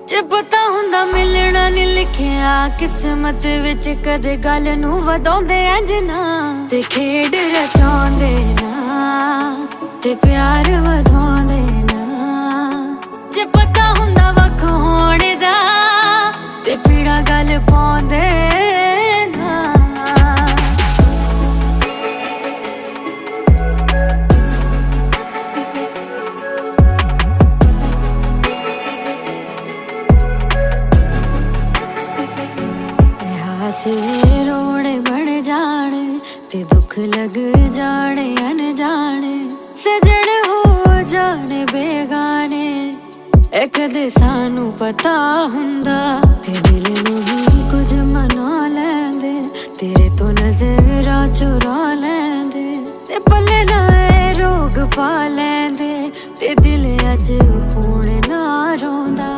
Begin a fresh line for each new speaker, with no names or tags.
ਜੇ ਪਤਾ ਹੁੰਦਾ ਮਿਲਣਾ ਨਹੀਂ ਲਿਖਿਆ ਕਿਸਮਤ ਵਿੱਚ, ਕਦੇ ਗੱਲ ਨੂੰ ਵਧਾਉਂਦੇ ਇੰਜ ਨਾ ਤੇ ਖੇਡ ਰਚਾਉਂਦੇ ਨਾ ਤੇ ਪਿਆਰ ਵਧਾਉਂਦੇ ਨਾ। ਜੇ ਪਤਾ ਹੁੰਦਾ ਵੱਖ ਹੋਣ ਦਾ ਤੇ ਪੀੜਾ ਗੱਲ ਪਾਉਂਦੇ ਨਾ। हासे रोने बन जाने ते दुख लग जाने अनजाने, सजन हो जाने बेगाने कदे सानू पता हुंदा ते दिल नू ही कुछ मना लैंदे, तेरे तो नजरां चुरा लैंदे ते पल्ले नाए रोग पा लैंदे ते दिल अज खून ना रोंदा।